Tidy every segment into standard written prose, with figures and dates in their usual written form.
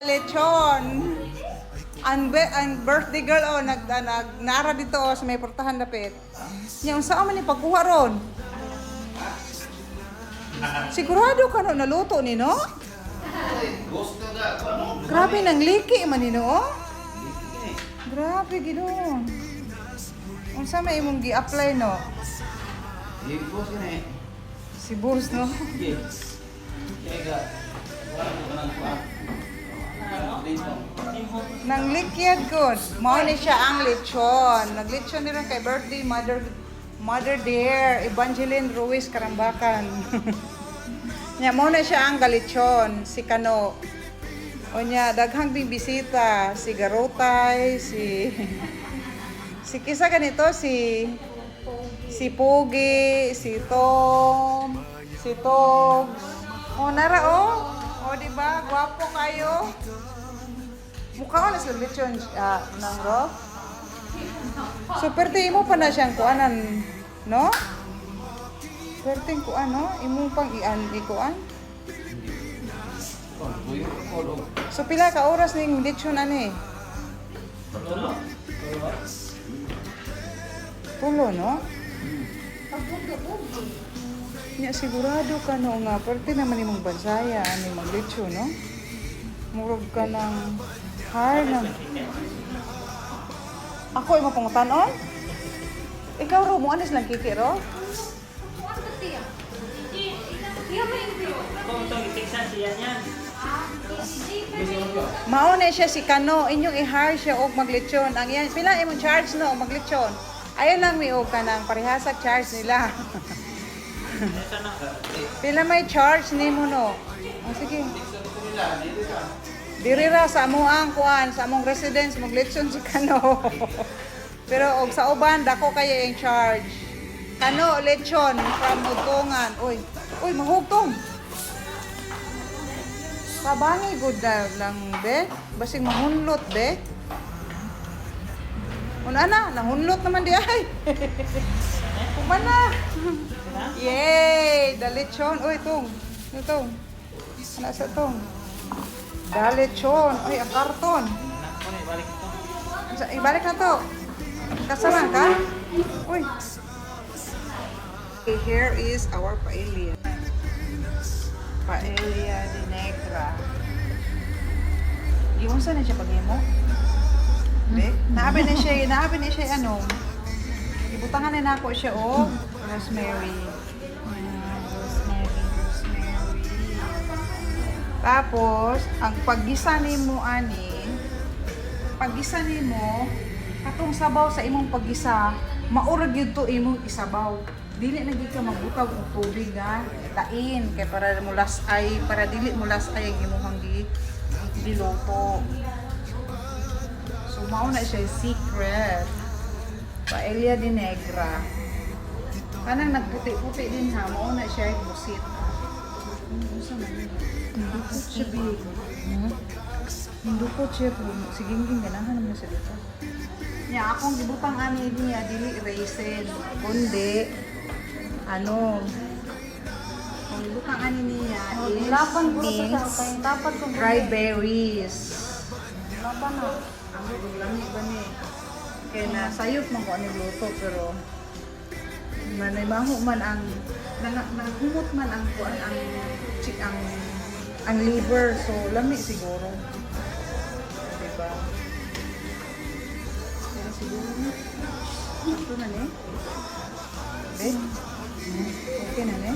Lechon. Ang birthday girl nara dito sa may portahan dapit. Nya unsa man ni pagkuha ron? Sigurado ka no naluto ni no? Grabe nang liki man ni no. Grabe Ginoo. Unsa may imong gi-apply no? Si boss no. Nang likyad good. Mao ni siya ang lechon. Naglechon ni ron kay birthday Mother dear Evangeline Ruiz Karambakan. Nya mao na siya ang galechon si Kano. O nya daghang bisita si Garotay, si kisa ganito si Pogi, si Tom, si Togs. O nara o di ba gwapo kayo? Mukha na sa lechon ng ro. So perte mo pa na siyang kuanan, no? Perting kuan no, imo pang ikuan. So pila ka oras ning lechon ani? Tulo no? Nya sigurado ka no nga perte naman imong bansaya ani maglechon no? Murag ka ng har na. Ako imo pangutanon? Ikaw ro mo anis lang kiki ro? Mao na siya si Kano, inyong i-hire siya og maglechon. Ang yan, pila imong charge no maglechon? Ayon lang mi og kanang parehasa charge nila. Pila may charge nimo no? Oh, sige. Dirira sa among kuan, sa among residence maglechon si Kano. Pero og sa uban dako kayo yung charge. Kano lechon from Mutungan. Uy, mahugtong. Kabangi good lang be. Basing mahunlot be. Una na, nahunlot naman di ay. Kumana. Yay, the lechon. Uy, tong. Itong. Ano sa tong? The lechon. Uy, ang karton. Ibalik na to. Kasalan ka? Uy. Okay, here is our paella. Paella de Negra. Yung saan na siya pag-imo? Naabi na siya ano. Ibutangan na ako siya rosemary. Rosemary. Tapos, ang paggisa nimo katong sabaw sa imong paggisa, maurag yun to imong isabaw. Dili na gid ka magbutaw og tubig ha. Tain kay para dili mulasay ang imong diluto. So mao na siya secret. Paella de Negra. Kanang nagputi-puti din ha, mao na siya busit. Usa man ni. Dukot siya big. Dukot siya po. Sige ngin ganahan mo sa dito. Nya akong gibutang ani niya dili raisin, kundi ang gibutang ani niya is dried berries. Laban na. Ang lami ba ni? Kaya na sayop man ko ani luto pero manaymaho man ang nanghumot man ang kuan ang liver so lami siguro. Diba? Ito na ne? Okay na ne?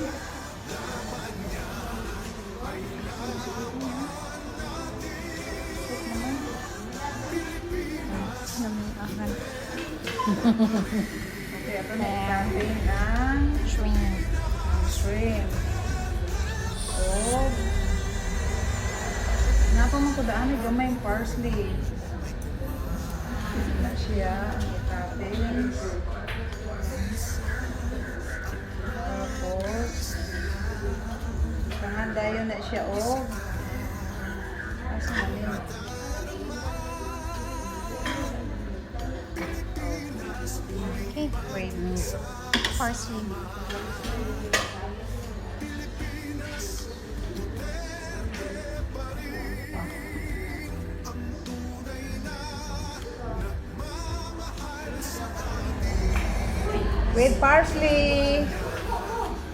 Okay, ito na natin ang shrimp. Napaman ko daan ay gamay yung parsley. Na siya ang itatis. Tapos pangandayon na siya asa namin. Okay, wait. Parsley. With parsley.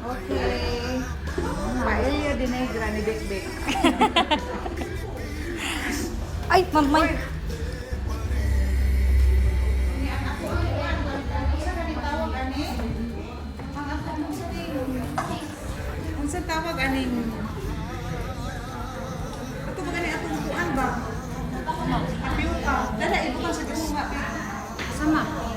Okay. Paella de negra ni Bek. Ay, mamay. Ang sa tawag aning ato ba gani atong kuan ba? Tapioca. Dala ito ka sa gusto nga. Sama.